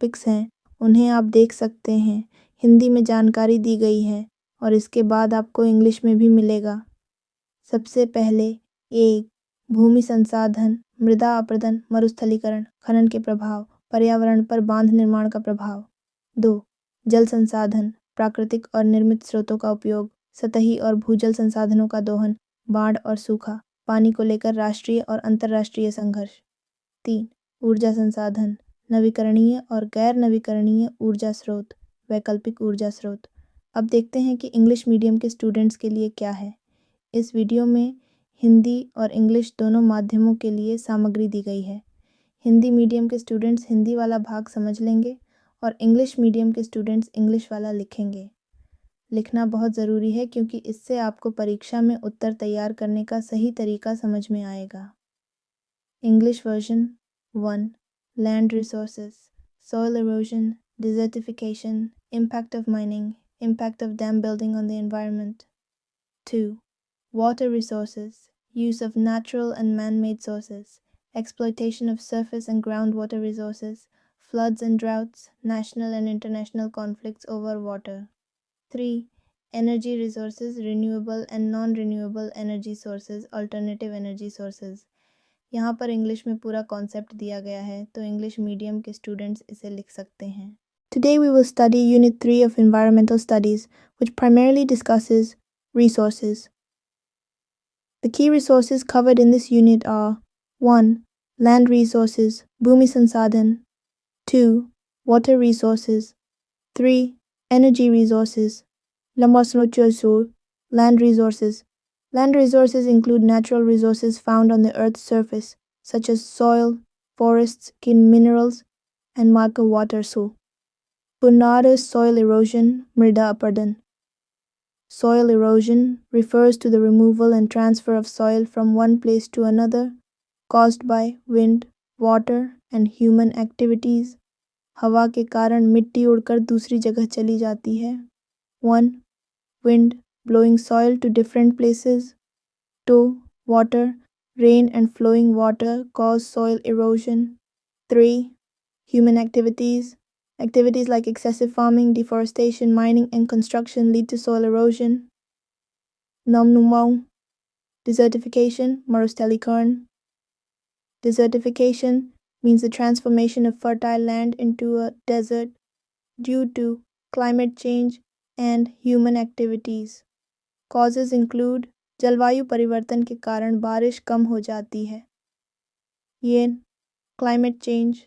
Topics हैं उन्हें आप देख सकते हैं। हिंदी में जानकारी दी गई है और इसके बाद आपको इंग्लिश में भी मिलेगा। सबसे पहले एक, भूमि संसाधन, मृदा अपरदन, मरुस्थलीकरण, खनन के प्रभाव, पर्यावरण पर बांध निर्माण का प्रभाव। 2, जल संसाधन, प्राकृतिक और निर्मित स्रोतों का उपयोग, सतही और भूजल संसाधनों का दोहन, बाढ़ और सूखा, पानी को लेकर राष्ट्रीय और अंतर्राष्ट्रीय संघर्ष। 3, ऊर्जा संसाधन, नवीकरणीय और गैर नवीकरणीय ऊर्जा स्रोत, वैकल्पिक ऊर्जा स्रोत। अब देखते हैं कि इंग्लिश मीडियम के स्टूडेंट्स के लिए क्या है। इस वीडियो में हिंदी और इंग्लिश दोनों माध्यमों के लिए सामग्री दी गई है। हिंदी मीडियम के स्टूडेंट्स हिंदी वाला भाग समझ लेंगे और इंग्लिश मीडियम के स्टूडेंट्स इंग्लिश वाला लिखेंगे। लिखना बहुत ज़रूरी है क्योंकि इससे आपको परीक्षा में उत्तर तैयार करने का सही तरीका समझ में आएगा। English version 1, land resources, soil erosion, desertification, impact of mining, impact of dam building on the environment. 2, water resources, use of natural and man-made sources, exploitation of surface and groundwater resources, floods and droughts, national and international conflicts over water. 3, energy resources, renewable and non-renewable energy sources, alternative energy sources. यहाँ पर English में पूरा concept दिया गया है तो English medium के students इसे लिख सकते हैं। Today we will study Unit 3 of Environmental Studies, which primarily discusses resources. The key resources covered in this unit are 1, land resources, bhumi sansadhan, 2, water resources, 3, energy resources, land resources. Land resources include natural resources found on the Earth's surface, such as soil, forests, minerals, and marker water. Punara soil erosion, mrida apardan. Soil erosion refers to the removal and transfer of soil from one place to another, caused by wind, water, and human activities. हवा के कारण मिट्टी उड़कर दूसरी जगह चली जाती है। 1, wind blowing soil to different places. 2, water, rain and flowing water cause soil erosion. 3, human activities. Activities like excessive farming, deforestation, mining, and construction lead to soil erosion. Namnumau, desertification, Marustalikarn. Desertification means the transformation of fertile land into a desert due to climate change and human activities. Causes include जलवायु परिवर्तन के कारण बारिश कम हो जाती है। ये climate change,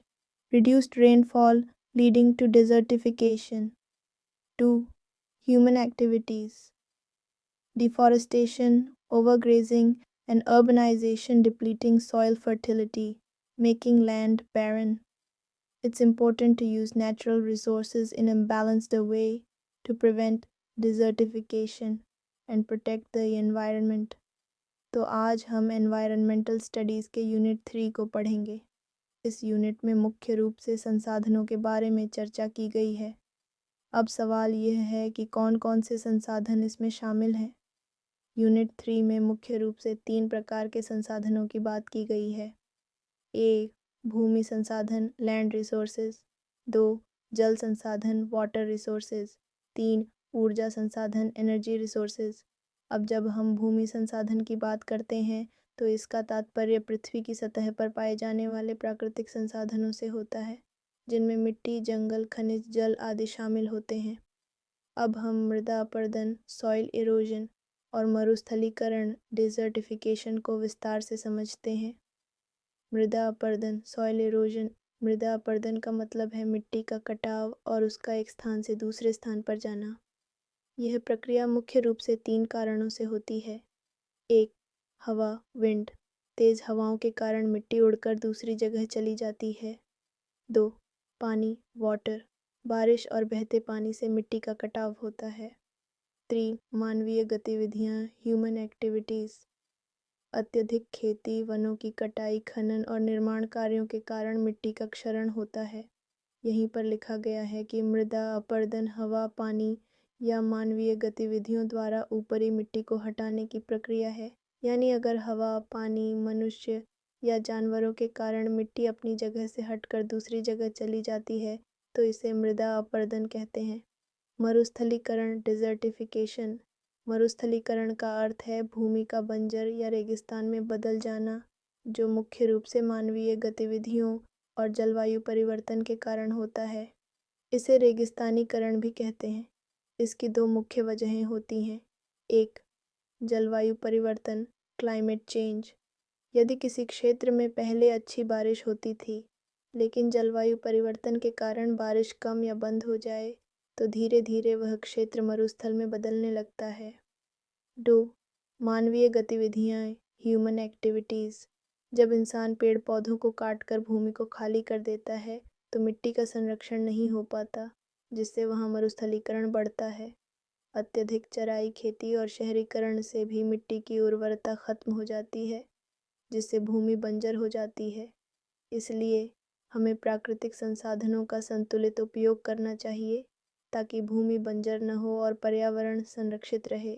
reduced rainfall leading to desertification. 2, human activities, deforestation, overgrazing, and urbanization depleting soil fertility, making land barren. It's important to use natural resources in a balanced way to prevent desertification and protect the environment. तो आज हम environmental studies के unit 3 को पढ़ेंगे। इस unit में मुख्य रूप से संसाधनों के बारे में चर्चा की गई है। अब सवाल यह है कि कौन कौन से संसाधन इसमें शामिल हैं। यूनिट 3 में मुख्य रूप से 3 प्रकार के संसाधनों की बात की गई है। 1, भूमि संसाधन, लैंड रिसोर्सेज। 2, जल संसाधन, वाटर रिसोर्सेज। 3, ऊर्जा संसाधन, एनर्जी रिसोर्सेज। अब जब हम भूमि संसाधन की बात करते हैं तो इसका तात्पर्य पृथ्वी की सतह पर पाए जाने वाले प्राकृतिक संसाधनों से होता है, जिनमें मिट्टी, जंगल, खनिज, जल आदि शामिल होते हैं। अब हम मृदा अपरदन, सॉइल इरोजन और मरुस्थलीकरण, डिजर्टिफिकेशन को विस्तार से समझते हैं। मृदा अपरदन, सॉइल इरोजन। मृदा अपरदन का मतलब है मिट्टी का कटाव और उसका एक स्थान से दूसरे स्थान पर जाना। यह प्रक्रिया मुख्य रूप से 3 कारणों से होती है। 1, हवा, विंड, तेज हवाओं के कारण मिट्टी उड़कर दूसरी जगह चली जाती है। 2, पानी, वाटर, बारिश और बहते पानी से मिट्टी का कटाव होता है। 3, मानवीय गतिविधियाँ, ह्यूमन एक्टिविटीज़, अत्यधिक खेती, वनों की कटाई, खनन और निर्माण कार्यों के कारण मिट्टी का क्षरण होता है। यहीं पर लिखा गया है कि मृदा अपरदन हवा, पानी या मानवीय गतिविधियों द्वारा ऊपरी मिट्टी को हटाने की प्रक्रिया है। यानी अगर हवा, पानी, मनुष्य या जानवरों के कारण मिट्टी अपनी जगह से हटकर दूसरी जगह चली जाती है तो इसे मृदा अपरदन कहते हैं। मरुस्थलीकरण डिजर्टिफिकेशन। मरुस्थलीकरण का अर्थ है भूमि का बंजर या रेगिस्तान में बदल जाना, जो मुख्य रूप से मानवीय गतिविधियों और जलवायु परिवर्तन के कारण होता है। इसे रेगिस्तानीकरण भी कहते हैं। इसकी दो मुख्य वजहें होती हैं। एक, जलवायु परिवर्तन क्लाइमेट चेंज। यदि किसी क्षेत्र में पहले अच्छी बारिश होती थी, लेकिन जलवायु परिवर्तन के कारण बारिश कम या बंद हो जाए, तो धीरे धीरे वह क्षेत्र मरुस्थल में बदलने लगता है। 2, मानवीय गतिविधियाँ ह्यूमन एक्टिविटीज़। जब इंसान पेड़ पौधों को काटकर भूमि को खाली कर देता है, तो मिट्टी का संरक्षण नहीं हो पाता, जिससे वहाँ मरुस्थलीकरण बढ़ता है। अत्यधिक चराई, खेती और शहरीकरण से भी मिट्टी की उर्वरता खत्म हो जाती है, जिससे भूमि बंजर हो जाती है। इसलिए हमें प्राकृतिक संसाधनों का संतुलित उपयोग करना चाहिए, ताकि भूमि बंजर न हो और पर्यावरण संरक्षित रहे।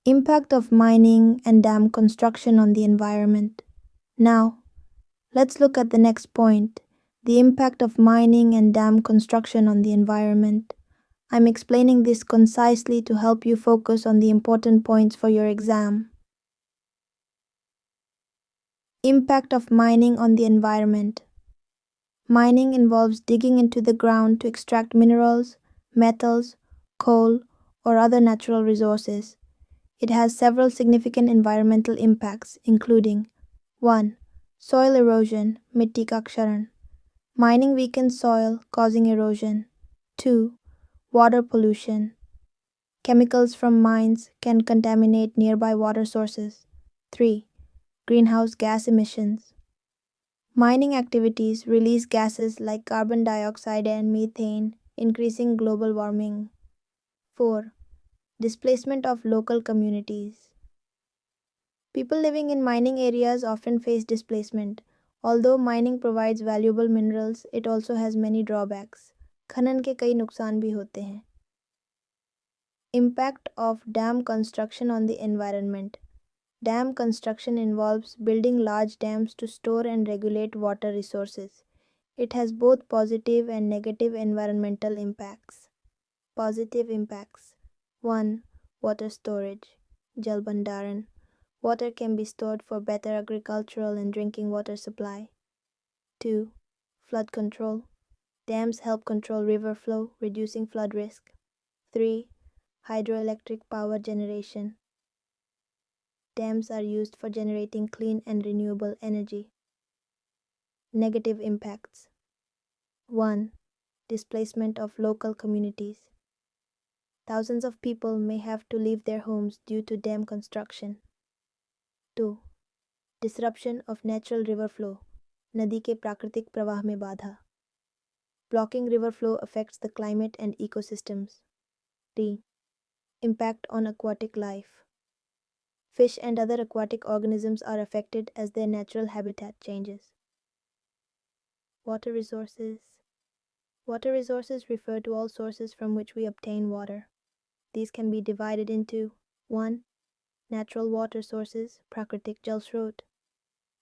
Impact of mining and dam construction on the environment. Now, let's look at the next point, the impact of mining and dam construction on the environment. I'm explaining this concisely to help you focus on the important points for your exam. Impact of mining on the environment. Mining involves digging into the ground to extract minerals, metals, coal, or other natural resources. It has several significant environmental impacts, including 1. Soil erosion, मिट्टी का क्षरण. Mining weakens soil, causing erosion. 2. Water pollution. Chemicals from mines can contaminate nearby water sources. 3. Greenhouse gas emissions. Mining activities release gases like carbon dioxide and methane, increasing global warming. 4. Displacement of local communities. People living in mining areas often face displacement. Although mining provides valuable minerals, it also has many drawbacks. खनन के कई नुकसान भी होते हैं. Impact of dam construction on the environment. Dam construction involves building large dams to store and regulate water resources. It has both positive and negative environmental impacts. Positive impacts. 1. Water storage. Jal Bhandaran. Water can be stored for better agricultural and drinking water supply. 2. Flood control. Dams help control river flow, reducing flood risk. 3. Hydroelectric power generation. Dams are used for generating clean and renewable energy. Negative impacts. 1. Displacement of local communities. Thousands of people may have to leave their homes due to dam construction. 2. Disruption of natural river flow. नदी के प्राकृतिक प्रवाह में बाधा. Blocking river flow affects the climate and ecosystems. 3. Impact on aquatic life. Fish and other aquatic organisms are affected as their natural habitat changes. Water resources. Water resources refer to all sources from which we obtain water. These can be divided into 1. Natural water sources, Prakritik Jal Srot,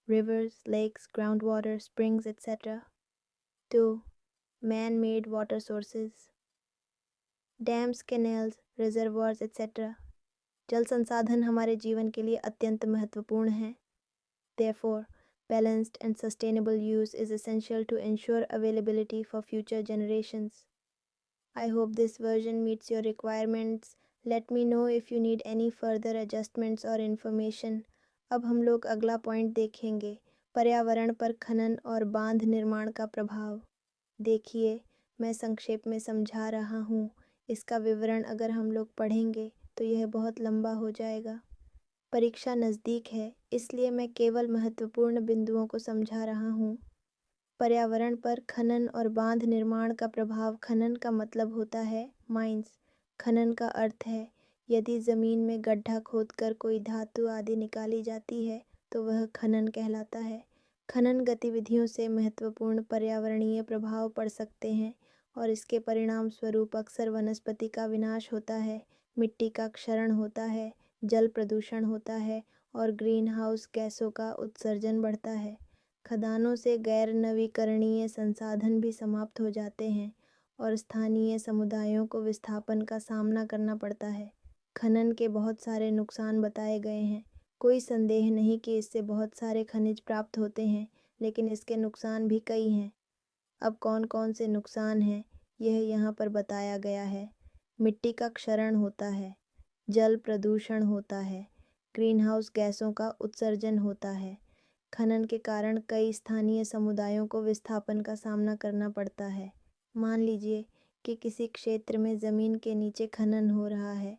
rivers, lakes, groundwater, springs, etc. 2. Man-made water sources, dams, canals, reservoirs, etc. जल संसाधन हमारे जीवन के लिए अत्यंत महत्वपूर्ण हैं. Therefore, balanced and sustainable use is essential to ensure availability for future generations. I hope this version meets your requirements. Let me know if you need any further adjustments or information. अब हम लोग अगला point देखेंगे, पर्यावरण पर खनन और बांध निर्माण का प्रभाव. देखिए, मैं संक्षेप में समझा रहा हूँ. इसका विवरण अगर हम लोग पढ़ेंगे तो यह बहुत लंबा हो जाएगा. परीक्षा नज़दीक है, इसलिए मैं केवल महत्वपूर्ण बिंदुओं को समझा रहा हूँ. पर्यावरण पर खनन और बांध निर्माण का प्रभाव. खनन का मतलब होता है माइंस. खनन का अर्थ है यदि ज़मीन में गड्ढा खोदकर कोई धातु आदि निकाली जाती है तो वह खनन कहलाता है. खनन गतिविधियों से महत्वपूर्ण पर्यावरणीय प्रभाव पड़ सकते हैं और इसके परिणाम स्वरूप अक्सर वनस्पति का विनाश होता है, मिट्टी का क्षरण होता है, जल प्रदूषण होता है और ग्रीन हाउस गैसों का उत्सर्जन बढ़ता है. खदानों से गैर नवीकरणीय संसाधन भी समाप्त हो जाते हैं और स्थानीय समुदायों को विस्थापन का सामना करना पड़ता है। खनन के बहुत सारे नुकसान बताए गए हैं। कोई संदेह नहीं कि इससे बहुत सारे खनिज प्राप्त होते हैं, लेकिन इसके नुकसान भी कई हैं। अब कौन कौन से नुकसान हैं, यह यहाँ पर बताया गया है। मिट्टी का क्षरण होता है, जल प्रदूषण होता है, ग्रीनहाउस गैसों का उत्सर्जन होता है। खनन के कारण कई स्थानीय समुदायों को विस्थापन का सामना करना पड़ता है। मान लीजिए कि किसी क्षेत्र में ज़मीन के नीचे खनन हो रहा है,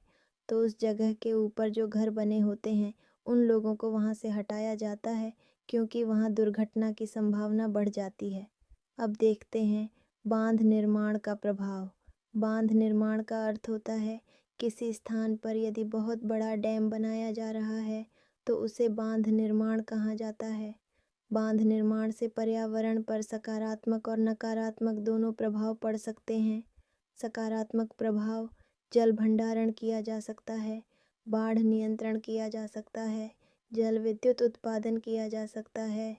तो उस जगह के ऊपर जो घर बने होते हैं उन लोगों को वहाँ से हटाया जाता है, क्योंकि वहाँ दुर्घटना की संभावना बढ़ जाती है। अब देखते हैं बांध निर्माण का प्रभाव। बांध निर्माण का अर्थ होता है किसी स्थान पर यदि बहुत बड़ा डैम बनाया जा रहा है तो उसे बांध निर्माण कहा जाता है। बांध निर्माण से पर्यावरण पर सकारात्मक और नकारात्मक दोनों प्रभाव पड़ सकते हैं। सकारात्मक प्रभाव, जल भंडारण किया जा सकता है, बाढ़ नियंत्रण किया जा सकता है, जल विद्युत उत्पादन किया जा सकता है।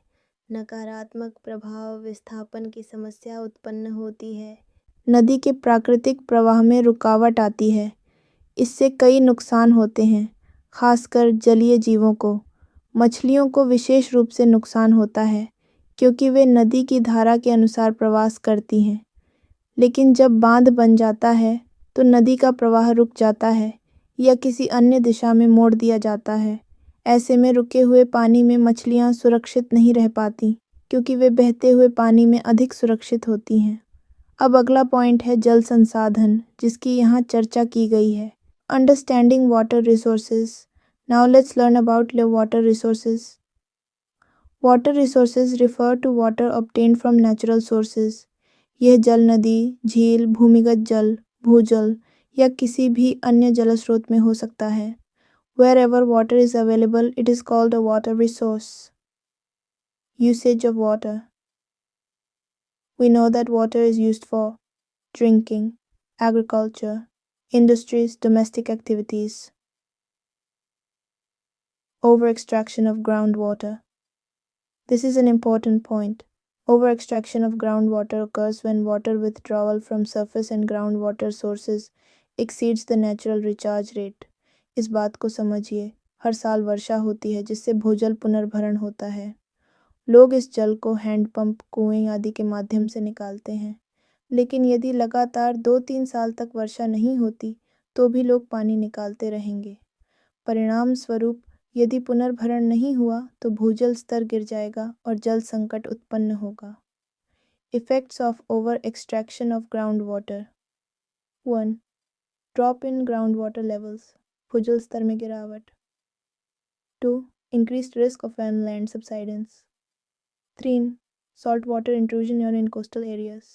नकारात्मक प्रभाव, विस्थापन की समस्या उत्पन्न होती है। नदी के प्राकृतिक प्रवाह में रुकावट आती है। इससे कई नुकसान होते हैं, खासकर जलीय जीवों को। मछलियों को विशेष रूप से नुकसान होता है, क्योंकि वे नदी की धारा के अनुसार प्रवास करती हैं। लेकिन जब बांध बन जाता है तो नदी का प्रवाह रुक जाता है या किसी अन्य दिशा में मोड़ दिया जाता है। ऐसे में रुके हुए पानी में मछलियाँ सुरक्षित नहीं रह पाती, क्योंकि वे बहते हुए पानी में अधिक सुरक्षित होती हैं। अब अगला पॉइंट है जल संसाधन, जिसकी यहाँ चर्चा की गई है। Understanding water resources. Now let's learn about water resources. Water resources refer to water obtained from natural sources. यह जल नदी, झील, भूमिगत जल, भूजल या किसी भी अन्य जल स्रोत में हो सकता है। Wherever water is available, it is called a water resource. Usage of water. We know that water is used for drinking, agriculture, industries, domestic activities. Over-extraction of groundwater. This is an important point. Over-extraction of groundwater occurs when water withdrawal from surface and groundwater sources exceeds the natural recharge rate. इस बात को समझिए, हर साल वर्षा होती है जिससे भूजल पुनर्भरण होता है। लोग इस जल को हैंडपंप, कुएं आदि के माध्यम से निकालते हैं, लेकिन यदि लगातार 2-3 साल तक वर्षा नहीं होती तो भी लोग पानी निकालते रहेंगे। परिणाम स्वरूप यदि पुनर्भरण नहीं हुआ तो भूजल स्तर गिर जाएगा और जल संकट उत्पन्न होगा। Effects of over extraction of ground water. 1. Drop in ground water levels, भूजल स्तर में गिरावट। 2. Increased risk of land subsidence. 3. Saltwater intrusion in coastal areas.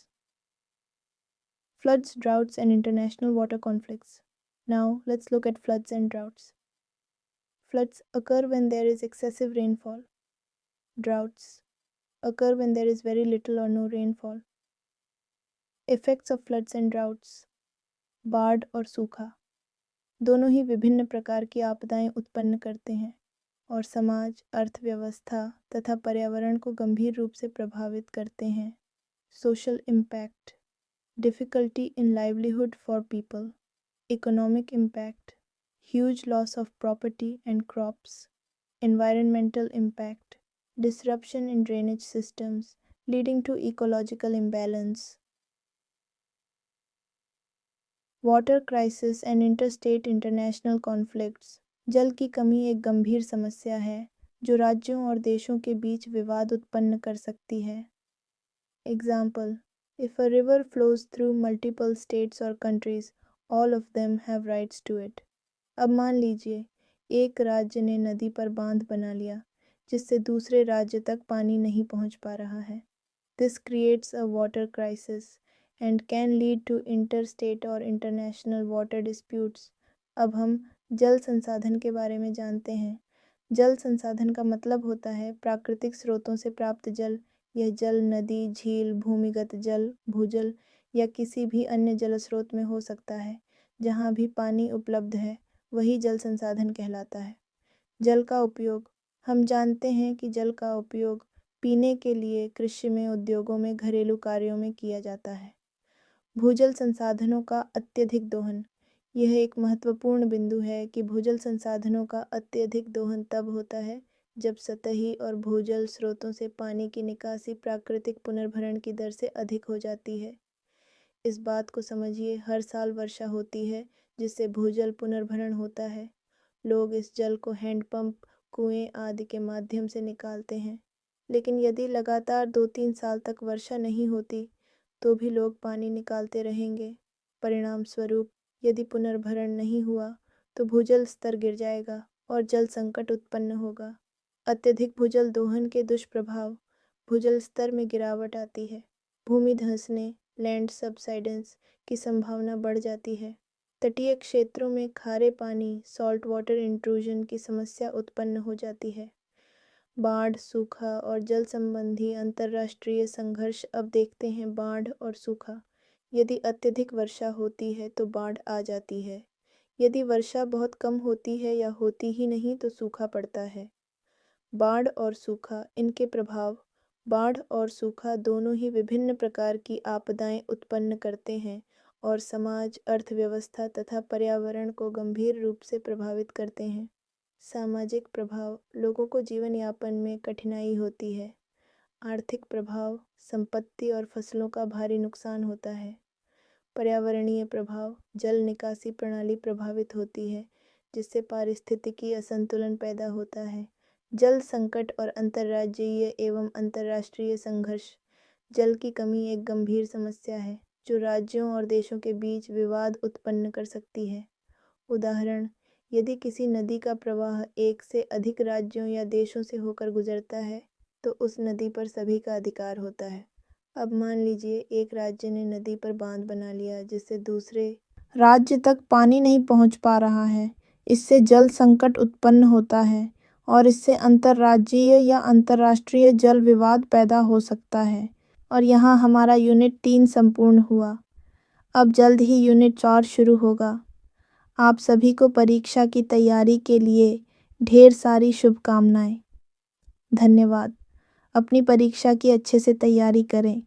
Floods, droughts, and international water conflicts. Now, let's look at floods and droughts. Floods occur when there is excessive rainfall. Droughts occur when there is very little or no rainfall. Effects of floods and droughts. बाढ़ और सूखा दोनों ही विभिन्न प्रकार की आपदाएं उत्पन्न करते हैं और समाज, अर्थव्यवस्था तथा पर्यावरण को गंभीर रूप से प्रभावित करते हैं। Social impact, difficulty in livelihood for people, economic impact, huge loss of property and crops, environmental impact, disruption in drainage systems leading to ecological imbalance. Water crisis and interstate international conflicts. जल की कमी एक गंभीर समस्या है जो राज्यों और देशों के बीच विवाद उत्पन्न कर सकती है। Example, if a river flows through multiple states और countries, all of them have rights to it. अब मान लीजिए एक राज्य ने नदी पर बांध बना लिया जिससे दूसरे राज्य तक पानी नहीं पहुंच पा रहा है। This creates a water crisis and can lead to interstate और international water disputes। अब हम जल संसाधन के बारे में जानते हैं। जल संसाधन का मतलब होता है प्राकृतिक स्रोतों से प्राप्त जल। यह जल नदी, झील, भूमिगत जल, भूजल या किसी भी अन्य जल स्रोत में हो सकता है। जहाँ भी पानी उपलब्ध है वही जल संसाधन कहलाता है। जल का उपयोग। हम जानते हैं कि जल का उपयोग पीने के लिए, कृषि में, उद्योगों में, घरेलू कार्यों में किया जाता है। भूजल संसाधनों का अत्यधिक दोहन। यह एक महत्वपूर्ण बिंदु है कि भूजल संसाधनों का अत्यधिक दोहन तब होता है जब सतही और भूजल स्रोतों से पानी की निकासी प्राकृतिक पुनर्भरण की दर से अधिक हो जाती है। इस बात को समझिए, हर साल वर्षा होती है जिससे भूजल पुनर्भरण होता है। लोग इस जल को हैंडपंप, कुएं आदि के माध्यम से निकालते हैं, लेकिन यदि लगातार 2-3 साल तक वर्षा नहीं होती तो भी लोग पानी निकालते रहेंगे। परिणाम स्वरूप यदि पुनर्भरण नहीं हुआ तो भूजल स्तर गिर जाएगा और जल संकट उत्पन्न होगा। अत्यधिक भूजल दोहन के दुष्प्रभाव। भूजल स्तर में गिरावट आती है। भूमि धंसने, लैंड सबसाइडेंस की संभावना बढ़ जाती है। तटीय क्षेत्रों में खारे पानी, सॉल्ट वाटर इंट्रूजन की समस्या उत्पन्न हो जाती है। बाढ़, सूखा और जल संबंधी अंतर्राष्ट्रीय संघर्ष। अब देखते हैं बाढ़ और सूखा। यदि अत्यधिक वर्षा होती है तो बाढ़ आ जाती है। यदि वर्षा बहुत कम होती है या होती ही नहीं तो सूखा पड़ता है। बाढ़ और सूखा, इनके प्रभाव। बाढ़ और सूखा दोनों ही विभिन्न प्रकार की आपदाएं उत्पन्न करते हैं और समाज, अर्थव्यवस्था तथा पर्यावरण को गंभीर रूप से प्रभावित करते हैं। सामाजिक प्रभाव। लोगों को जीवन यापन में कठिनाई होती है। आर्थिक प्रभाव। संपत्ति और फसलों का भारी नुकसान होता है। पर्यावरणीय प्रभाव। जल निकासी प्रणाली प्रभावित होती है जिससे पारिस्थितिकी असंतुलन पैदा होता है। जल संकट और अंतर्राज्यीय एवं अंतर्राष्ट्रीय संघर्ष। जल की कमी एक गंभीर समस्या है जो राज्यों और देशों के बीच विवाद उत्पन्न कर सकती है। उदाहरण, यदि किसी नदी का प्रवाह एक से अधिक राज्यों या देशों से होकर गुजरता है तो उस नदी पर सभी का अधिकार होता है। अब मान लीजिए एक राज्य ने नदी पर बांध बना लिया जिससे दूसरे राज्य तक पानी नहीं पहुंच पा रहा है। इससे जल संकट उत्पन्न होता है और इससे अंतर्राज्यीय या अंतर्राष्ट्रीय जल विवाद पैदा हो सकता है। और यहाँ हमारा यूनिट 3 संपूर्ण हुआ। अब जल्द ही यूनिट 4 शुरू होगा। आप सभी को परीक्षा की तैयारी के लिए ढेर सारी शुभकामनाएं। धन्यवाद। अपनी परीक्षा की अच्छे से तैयारी करें।